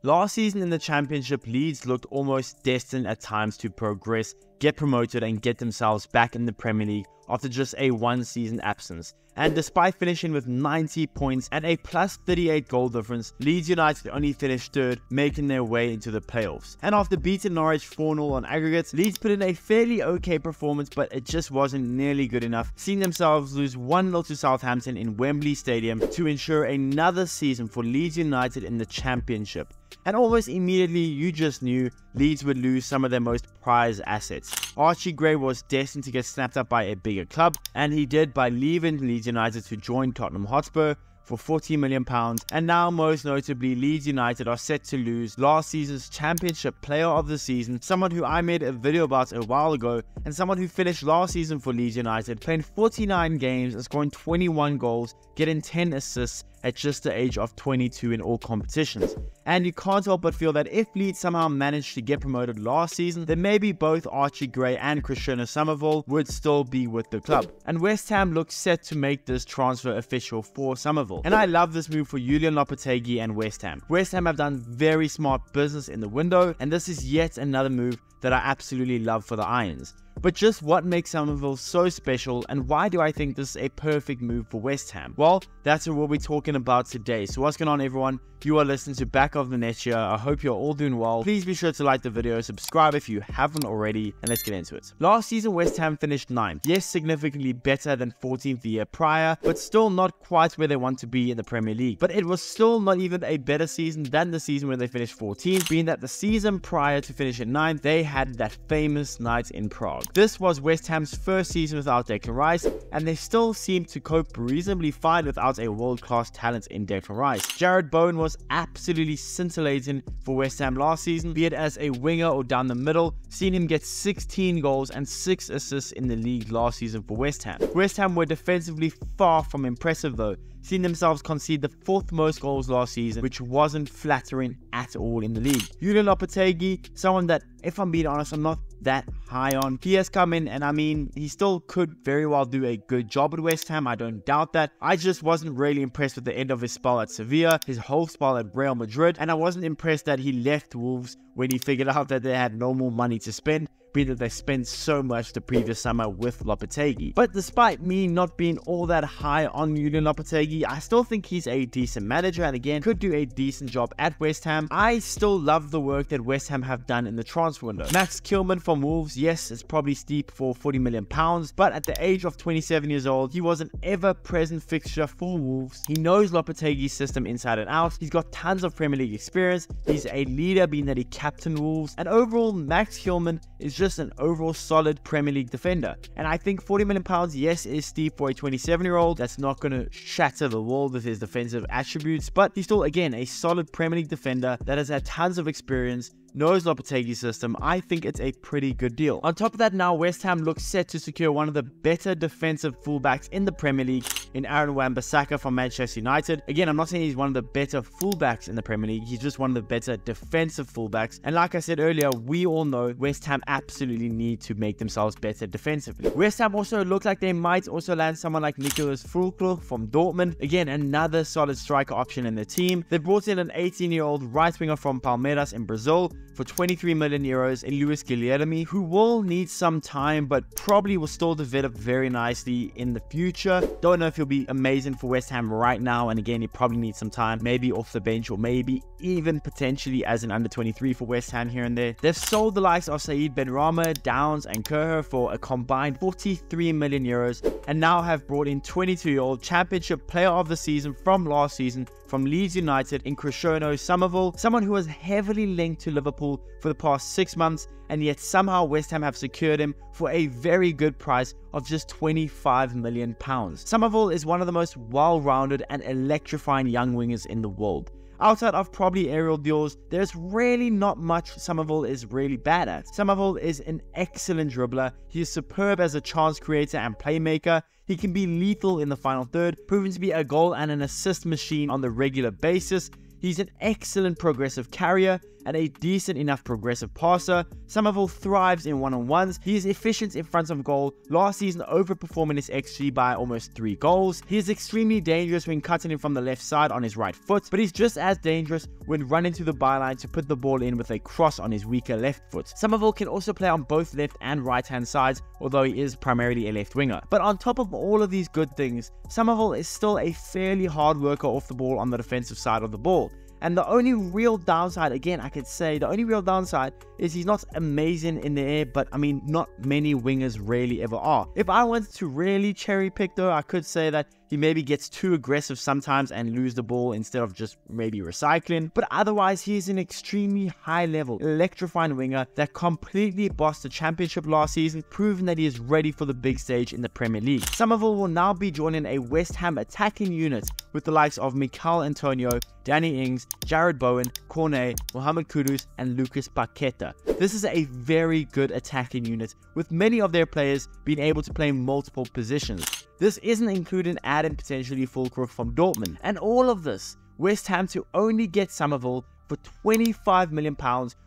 Last season in the Championship, Leeds looked almost destined at times to progress, get promoted and get themselves back in the Premier League after just a one-season absence. And despite finishing with 90 points and a plus 38 goal difference, Leeds United only finished third, making their way into the playoffs. And after beating Norwich 4-0 on aggregates, Leeds put in a fairly okay performance, but it just wasn't nearly good enough, seeing themselves lose 1-0 to Southampton in Wembley Stadium to ensure another season for Leeds United in the Championship. And almost immediately, you just knew Leeds would lose some of their most prized assets. Archie Gray was destined to get snapped up by a bigger club, and he did by leaving Leeds United to join Tottenham Hotspur for £40 million, and now most notably Leeds United are set to lose last season's Championship Player of the Season, someone who I made a video about a while ago, and someone who finished last season for Leeds United, playing 49 games and scoring 21 goals, getting 10 assists at just the age of 22 in all competitions. And you can't help but feel that if Leeds somehow managed to get promoted last season, then maybe both Archie Gray and Crysencio Summerville would still be with the club. And West Ham looks set to make this transfer official for Summerville. And I love this move for Julen Lopetegui and West Ham. West Ham have done very smart business in the window, and this is yet another move that I absolutely love for the Irons. But just what makes Summerville so special, and why do I think this is a perfect move for West Ham? Well, that's what we'll be talking about today. So what's going on, everyone? You are listening to Back of the Net here. I hope you're all doing well. Please be sure to like the video, subscribe if you haven't already, and let's get into it. Last season, West Ham finished 9th. Yes, significantly better than 14th the year prior, but still not quite where they want to be in the Premier League. But it was still not even a better season than the season when they finished 14th, being that the season prior to finishing 9th, they had that famous night in Prague. This was West Ham's first season without Declan Rice, and they still seemed to cope reasonably fine without a world-class talent in Declan Rice. Jarrod Bowen was absolutely scintillating for West Ham last season, be it as a winger or down the middle, seeing him get 16 goals and 6 assists in the league last season for West Ham. West Ham were defensively far from impressive though, seeing themselves concede the 4th most goals last season, which wasn't flattering at all in the league. Julen Lopetegui, someone that, if I'm being honest, I'm not that high on. He has come in, and I mean, he still could very well do a good job at West Ham, I don't doubt that. I just wasn't really impressed with the end of his spell at Sevilla, his whole spell at Real Madrid, and I wasn't impressed that he left Wolves when he figured out that they had no more money to spend, being that they spent so much the previous summer with Lopetegui. But despite me not being all that high on Julen Lopetegui, I still think he's a decent manager and again could do a decent job at West Ham. I still love the work that West Ham have done in the transfer window. Max Kilman from Wolves, yes, it's probably steep for £40 million, but at the age of 27 years old, he was an ever-present fixture for Wolves. He knows Lopetegui's system inside and out. He's got tons of Premier League experience. He's a leader, being that he captained Wolves, and overall Max Kilman is just an overall solid Premier League defender. And I think £40 million, yes, is steep for a 27-year-old. That's not going to shatter the world with his defensive attributes, but he's still, again, a solid Premier League defender that has had tons of experience, knows Lopetegui's system. I think it's a pretty good deal. On top of that, now West Ham looks set to secure one of the better defensive fullbacks in the Premier League in Aaron Wan-Bissaka from Manchester United. Again, I'm not saying he's one of the better fullbacks in the Premier League, he's just one of the better defensive fullbacks. And like I said earlier, we all know West Ham absolutely need to make themselves better defensively. West Ham also look like they might also land someone like Nicolas Fulkrug from Dortmund. Again, another solid striker option in the team. They brought in an 18-year-old right winger from Palmeiras in Brazil for 23 million euros in Luis Guilherme, who will need some time but probably will still develop very nicely in the future. Don't know if he'll be amazing for West Ham right now, and again, he probably needs some time, maybe off the bench or maybe even potentially as an under 23 for West Ham here and there. They've sold the likes of Said Benrahma, Downs and Kerr for a combined 43 million euros and now have brought in 22-year-old Championship Player of the Season from last season from Leeds United in Crysencio Summerville, someone who was heavily linked to Liverpool for the past 6 months, and yet somehow West Ham have secured him for a very good price of just £25 million. Summerville is one of the most well-rounded and electrifying young wingers in the world. Outside of probably aerial duels, there's really not much Summerville is really bad at. Summerville is an excellent dribbler, he is superb as a chance creator and playmaker, he can be lethal in the final third, proven to be a goal and an assist machine on the regular basis. He's an excellent progressive carrier, and a decent enough progressive passer. Summerville thrives in one-on-ones. He is efficient in front of goal, last season overperforming his XG by almost 3 goals. He is extremely dangerous when cutting in from the left side on his right foot, but he's just as dangerous when running to the byline to put the ball in with a cross on his weaker left foot. Summerville can also play on both left and right hand sides, although he is primarily a left winger. But on top of all of these good things, Summerville is still a fairly hard worker off the ball on the defensive side of the ball. And the only real downside, again, I could say, the only real downside is he's not amazing in the air, but I mean, not many wingers really ever are. If I wanted to really cherry pick though, I could say that he maybe gets too aggressive sometimes and lose the ball instead of just maybe recycling. But otherwise, he is an extremely high level, electrifying winger that completely bossed the championship last season, proving that he is ready for the big stage in the Premier League. Summerville will now be joining a West Ham attacking unit with the likes of Mikel Antonio, Danny Ings, Jared Bowen, Cornet, Mohamed Kudus, and Lucas Paqueta. This is a very good attacking unit, with many of their players being able to play multiple positions. This isn't including adding potentially Fulkrug from Dortmund. And all of this, West Ham to only get Summerville for £25 million,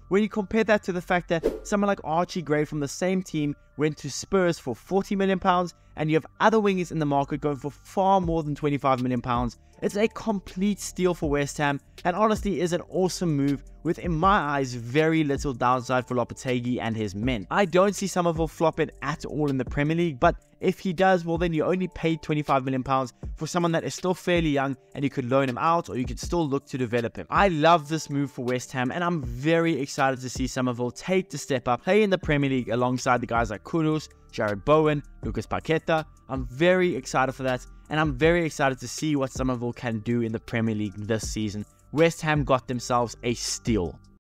when you compare that to the fact that someone like Archie Gray from the same team went to Spurs for £40 million, and you have other wingers in the market going for far more than £25 million. It's a complete steal for West Ham, and honestly is an awesome move with, in my eyes, very little downside for Lopetegui and his men. I don't see Summerville flopping at all in the Premier League, but if he does, well then you only paid £25 million for someone that is still fairly young, and you could loan him out or you could still look to develop him. I love this move for West Ham, and I'm very excited to see Summerville take the step up, play in the Premier League alongside the guys like Kudus, Jared Bowen, Lucas Paqueta. I'm very excited for that, and I'm very excited to see what Summerville can do in the Premier League this season. West Ham got themselves a steal.